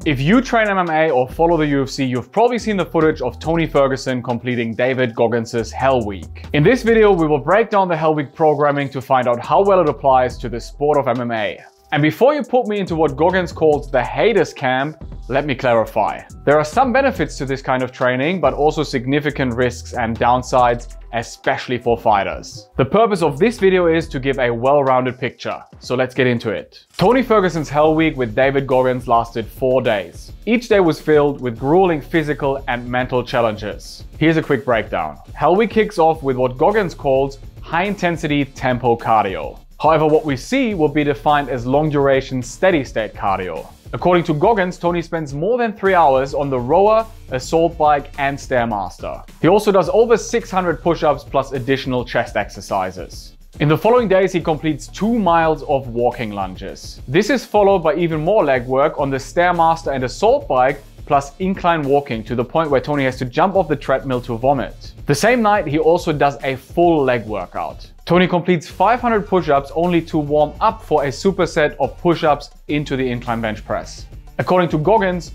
If you train MMA or follow the UFC, you've probably seen the footage of Tony Ferguson completing David Goggins Hell Week. In this video, we will break down the Hell Week programming to find out how well it applies to the sport of MMA. And before you put me into what Goggins calls the haters camp, let me clarify. There are some benefits to this kind of training, but also significant risks and downsides, especially for fighters. The purpose of this video is to give a well-rounded picture, so let's get into it. Tony Ferguson's Hell Week with David Goggins lasted 4 days. Each day was filled with grueling physical and mental challenges. Here's a quick breakdown. Hell Week kicks off with what Goggins calls high-intensity tempo cardio. However, what we see will be defined as long-duration steady-state cardio. According to Goggins, Tony spends more than 3 hours on the rower, assault bike and Stairmaster. He also does over 600 push-ups plus additional chest exercises. In the following days, he completes 2 miles of walking lunges. This is followed by even more leg work on the Stairmaster and assault bike, plus incline walking to the point where Tony has to jump off the treadmill to vomit. The same night, he also does a full leg workout. Tony completes 500 push-ups only to warm up for a superset of push-ups into the incline bench press. According to Goggins,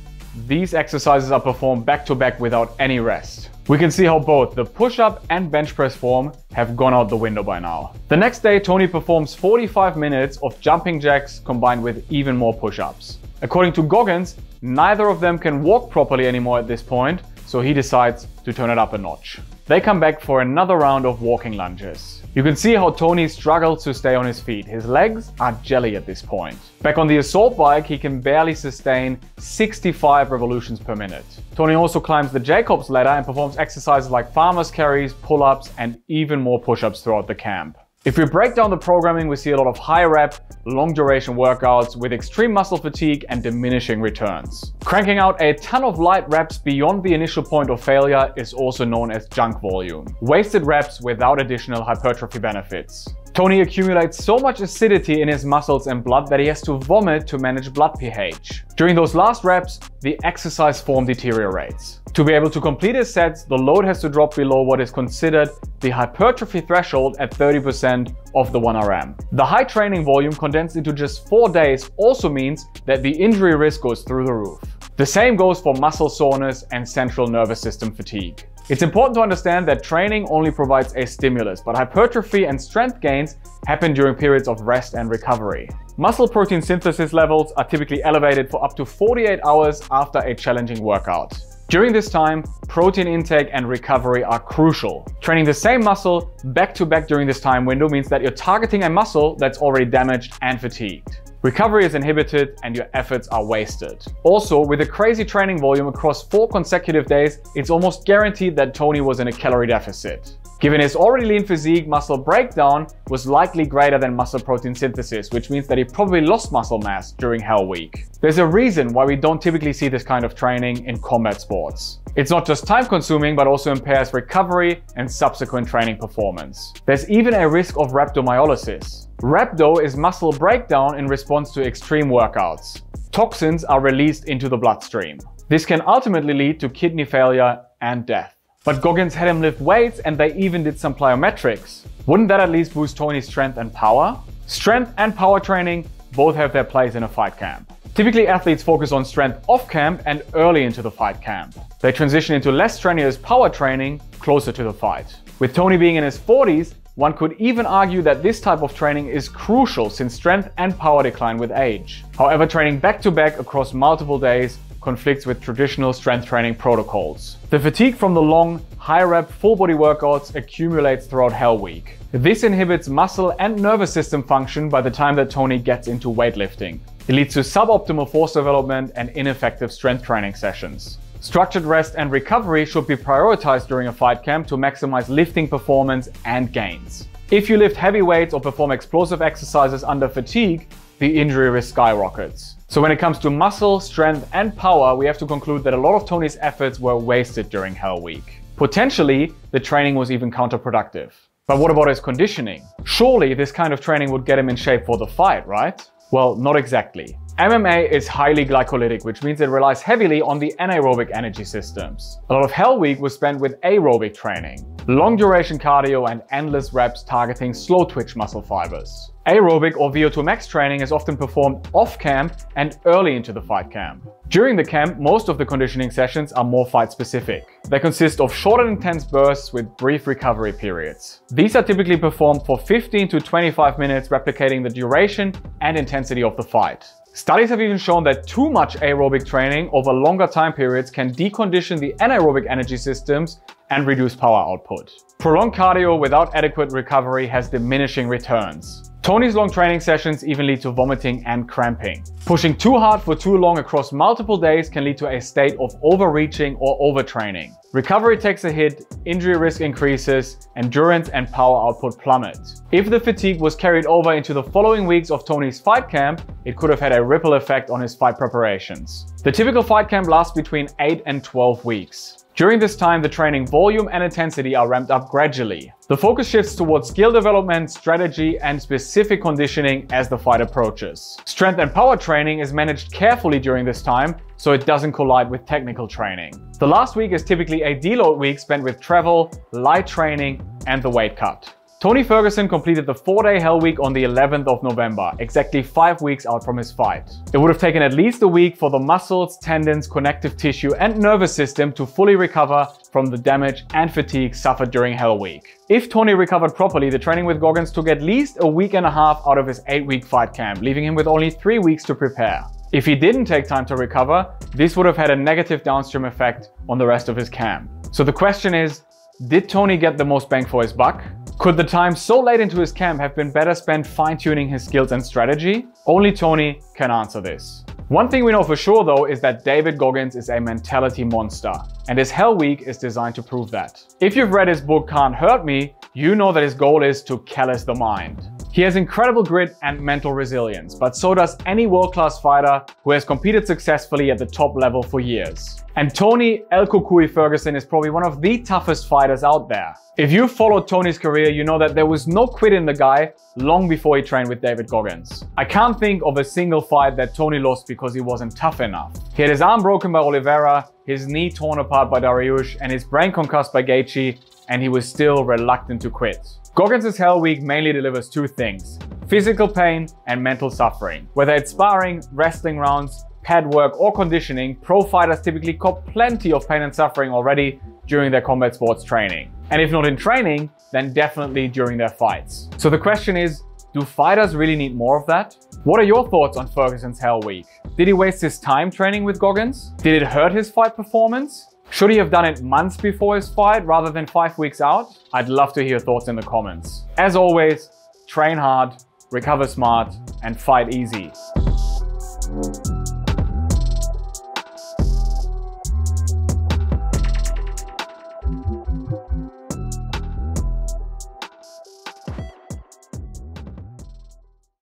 these exercises are performed back-to-back without any rest. We can see how both the push-up and bench press form have gone out the window by now. The next day, Tony performs 45 minutes of jumping jacks combined with even more push-ups. According to Goggins, neither of them can walk properly anymore at this point, so he decides to turn it up a notch. They come back for another round of walking lunges. You can see how Tony struggles to stay on his feet. His legs are jelly at this point. Back on the assault bike, he can barely sustain 65 revolutions per minute. Tony also climbs the Jacobs ladder and performs exercises like farmer's carries, pull-ups, and even more push-ups throughout the camp. If we break down the programming, we see a lot of high rep, long duration workouts with extreme muscle fatigue and diminishing returns. Cranking out a ton of light reps beyond the initial point of failure is also known as junk volume. Wasted reps without additional hypertrophy benefits. Tony accumulates so much acidity in his muscles and blood that he has to vomit to manage blood pH. During those last reps, the exercise form deteriorates. To be able to complete his sets, the load has to drop below what is considered the hypertrophy threshold at 30% of the 1RM. The high training volume condensed into just 4 days also means that the injury risk goes through the roof. The same goes for muscle soreness and central nervous system fatigue. It's important to understand that training only provides a stimulus, but hypertrophy and strength gains happen during periods of rest and recovery. Muscle protein synthesis levels are typically elevated for up to 48 hours after a challenging workout. During this time, protein intake and recovery are crucial. Training the same muscle back-to-back during this time window means that you're targeting a muscle that's already damaged and fatigued. Recovery is inhibited and your efforts are wasted. Also, with a crazy training volume across 4 consecutive days, it's almost guaranteed that Tony was in a calorie deficit. Given his already lean physique, muscle breakdown was likely greater than muscle protein synthesis, which means that he probably lost muscle mass during Hell Week. There's a reason why we don't typically see this kind of training in combat sports. It's not just time consuming, but also impairs recovery and subsequent training performance. There's even a risk of rhabdomyolysis. Rhabdo is muscle breakdown in response to extreme workouts. Toxins are released into the bloodstream. This can ultimately lead to kidney failure and death. But Goggins had him lift weights and they even did some plyometrics. Wouldn't that at least boost Tony's strength and power? Strength and power training both have their place in a fight camp. Typically, athletes focus on strength off camp and early into the fight camp. They transition into less strenuous power training closer to the fight. With Tony being in his 40s, one could even argue that this type of training is crucial since strength and power decline with age. However, training back-to-back across multiple days conflicts with traditional strength training protocols. The fatigue from the long, high-rep, full-body workouts accumulates throughout Hell Week. This inhibits muscle and nervous system function by the time that Tony gets into weightlifting. It leads to suboptimal force development and ineffective strength training sessions. Structured rest and recovery should be prioritized during a fight camp to maximize lifting performance and gains. If you lift heavy weights or perform explosive exercises under fatigue, the injury risk skyrockets. So when it comes to muscle, strength, and power, we have to conclude that a lot of Tony's efforts were wasted during Hell Week. Potentially, the training was even counterproductive. But what about his conditioning? Surely this kind of training would get him in shape for the fight, right? Well, not exactly. MMA is highly glycolytic, which means it relies heavily on the anaerobic energy systems. A lot of Hell Week was spent with aerobic training. long duration cardio and endless reps targeting slow twitch muscle fibers. Aerobic or VO2 max training is often performed off camp and early into the fight camp. During the camp, most of the conditioning sessions are more fight specific. They consist of short and intense bursts with brief recovery periods. These are typically performed for 15 to 25 minutes, replicating the duration and intensity of the fight. Studies have even shown that too much aerobic training over longer time periods can decondition the anaerobic energy systems and reduce power output. Prolonged cardio without adequate recovery has diminishing returns. Tony's long training sessions even lead to vomiting and cramping. Pushing too hard for too long across multiple days can lead to a state of overreaching or overtraining. Recovery takes a hit, injury risk increases, endurance and power output plummet. If the fatigue was carried over into the following weeks of Tony's fight camp, it could have had a ripple effect on his fight preparations. The typical fight camp lasts between 8 and 12 weeks. During this time, the training volume and intensity are ramped up gradually. The focus shifts towards skill development, strategy, and specific conditioning as the fight approaches. Strength and power training is managed carefully during this time, so it doesn't collide with technical training. The last week is typically a deload week spent with travel, light training, and the weight cut. Tony Ferguson completed the 4-day Hell Week on the 11th of November, exactly 5 weeks out from his fight. It would have taken at least a week for the muscles, tendons, connective tissue, and nervous system to fully recover from the damage and fatigue suffered during Hell Week. If Tony recovered properly, the training with Goggins took at least a week and a half out of his 8-week fight camp, leaving him with only 3 weeks to prepare. If he didn't take time to recover, this would have had a negative downstream effect on the rest of his camp. So the question is, did Tony get the most bang for his buck? Could the time so late into his camp have been better spent fine-tuning his skills and strategy? Only Tony can answer this. One thing we know for sure though is that David Goggins is a mentality monster, and his Hell Week is designed to prove that. If you've read his book Can't Hurt Me, you know that his goal is to callous the mind. He has incredible grit and mental resilience, but so does any world-class fighter who has competed successfully at the top level for years. And Tony El Cucuy Ferguson is probably one of the toughest fighters out there. If you've followed Tony's career, you know that there was no quit in the guy long before he trained with David Goggins. I can't think of a single fight that Tony lost because he wasn't tough enough. He had his arm broken by Oliveira, his knee torn apart by Dariush, and his brain concussed by Gaethje, and he was still reluctant to quit. Goggins' Hell Week mainly delivers two things: physical pain and mental suffering. Whether it's sparring, wrestling rounds, pad work, or conditioning, pro fighters typically cop plenty of pain and suffering already during their combat sports training. And if not in training, then definitely during their fights. So the question is, do fighters really need more of that? What are your thoughts on Ferguson's Hell Week? Did he waste his time training with Goggins? Did it hurt his fight performance? Should he have done it months before his fight rather than 5 weeks out? I'd love to hear your thoughts in the comments. As always, train hard, recover smart, and fight easy.